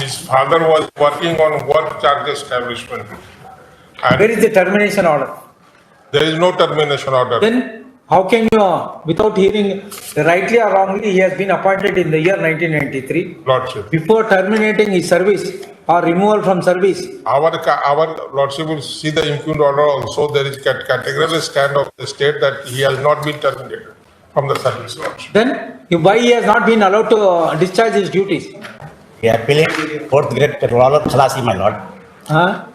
His father was working on work charge establishment. And Where is the termination order? there is no termination order. Then how can you, without hearing rightly or wrongly, he has been appointed in the year 1993. Lordship. Before terminating his service or removal from service, Our Lordship will see the impugned order also. There is categorical stand of the state that he has not been terminated from the service, Lordship. then why he has not been allowed to discharge his duties? Appellant fourth grade roller khalasi, my lord. Huh?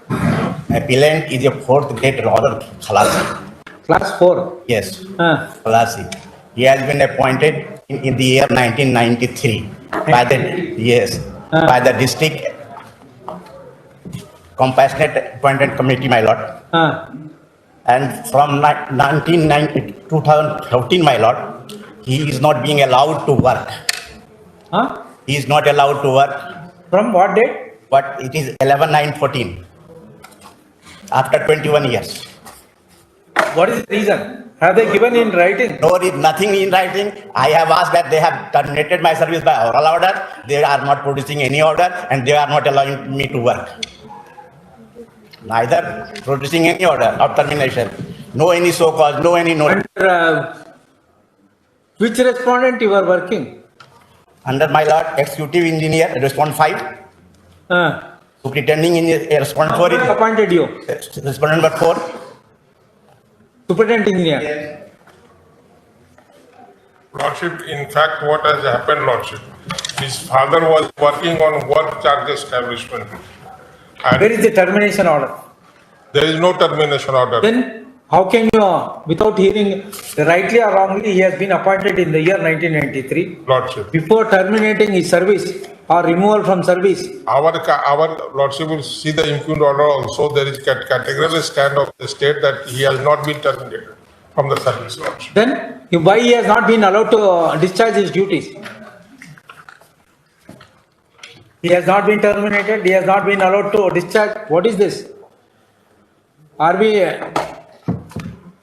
Appellant is a fourth grade roller khalasi. Class 4. Yes, Huh? khalasi. He has been appointed in the year 1993 by the district compassionate appointment committee, my lord. Huh? And from 2013, my lord, he is not being allowed to work. Huh? He is not allowed to work, From what date? but it is 11/9/14. After 21 years. What is the reason? Have they given in writing? No, nothing in writing. I have asked that they have terminated my service by oral order. They are not producing any order and they are not allowing me to work. Neither producing any order of termination. No any so-called, no any notice. Under which respondent you are working? Under my lord, executive engineer, respond 5. Superintending engineer, respond 4. Who appointed you? Respondent number 4. Superintendent engineer. Lordship, in fact, what has happened, Lordship, his father was working on work charge establishment. And Where is the termination order? there is no termination order. Then how can you, without hearing rightly or wrongly, he has been appointed in the year 1993. Lordship. Before terminating his service or removal from service, Our Lordship will see the impugned order also. There is categorical stand of the state that he has not been terminated from the service, Lordship. then why he has not been allowed to discharge his duties? He has not been terminated, he has not been allowed to discharge. What is this? Are we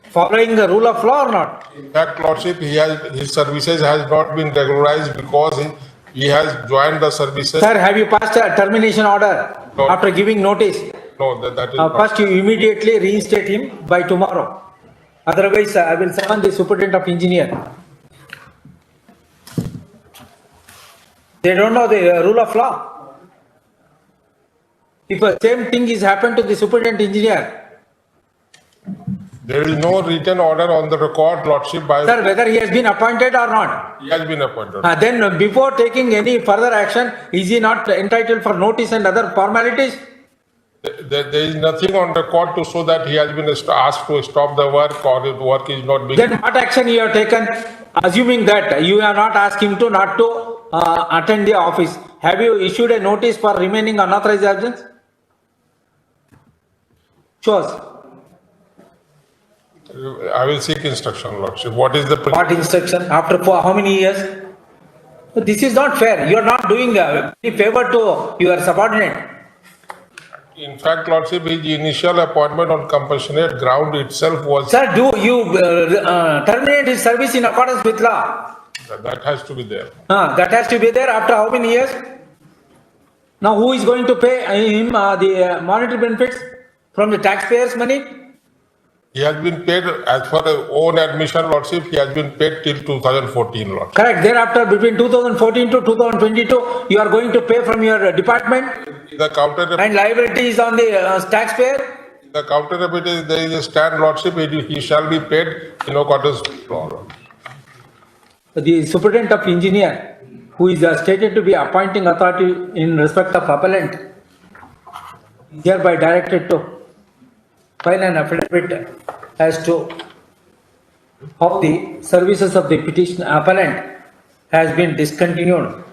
following the rule of law or not? In fact, Lordship, his services has not been regularized because he has joined the services. Sir, have you passed a termination order No. after giving notice? No, that is not. First, you immediately reinstate him by tomorrow. Otherwise, I will summon the superintendent of engineer. They don't know the rule of law. If the same thing is happened to the superintendent engineer, There is no written order on the record, Lordship, by sir, whether he has been appointed or not, he has been appointed. then before taking any further action, is he not entitled for notice and other formalities? There is nothing on record to show that he has been asked to stop the work or the work is not being. Then what action you have taken, assuming that you have not asked him to not to attend the office? Have you issued a notice for remaining unauthorized absence? Show us. I will seek instruction, Lordship. What is the? What instruction? After for how many years? This is not fair. You are not doing any favor to your subordinate. In fact, Lordship, his initial appointment on compassionate ground itself was. Sir, do you terminate his service in accordance with law? That has to be there. That has to be there after how many years? Now who is going to pay him the monetary benefits from the taxpayers' money? He has been paid as per his own admission, Lordship. He has been paid till 2014, Lord. Correct. Thereafter, between 2014 to 2022, you are going to pay from your department The counter, and liability is on the taxpayer. the counter there is a stand, Lordship. He shall be paid in accordance with law. Lord. The superintendent of engineer, who is stated to be appointing authority in respect of appellant, is hereby directed to file an affidavit as to how the services of the petition appellant has been discontinued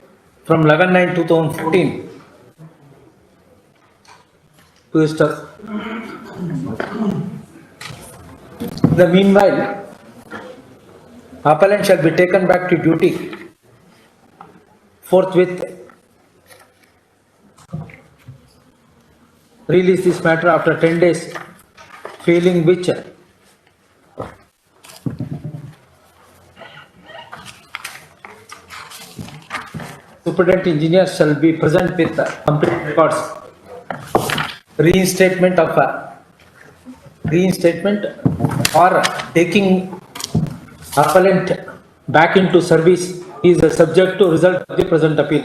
from 11/9/2014 to the staff. The meanwhile, appellant shall be taken back to duty forthwith. Release this matter after 10 days, failing which superintendent engineer shall be present with complete records. Reinstatement or taking appellant back into service is subject to result of the present appeal.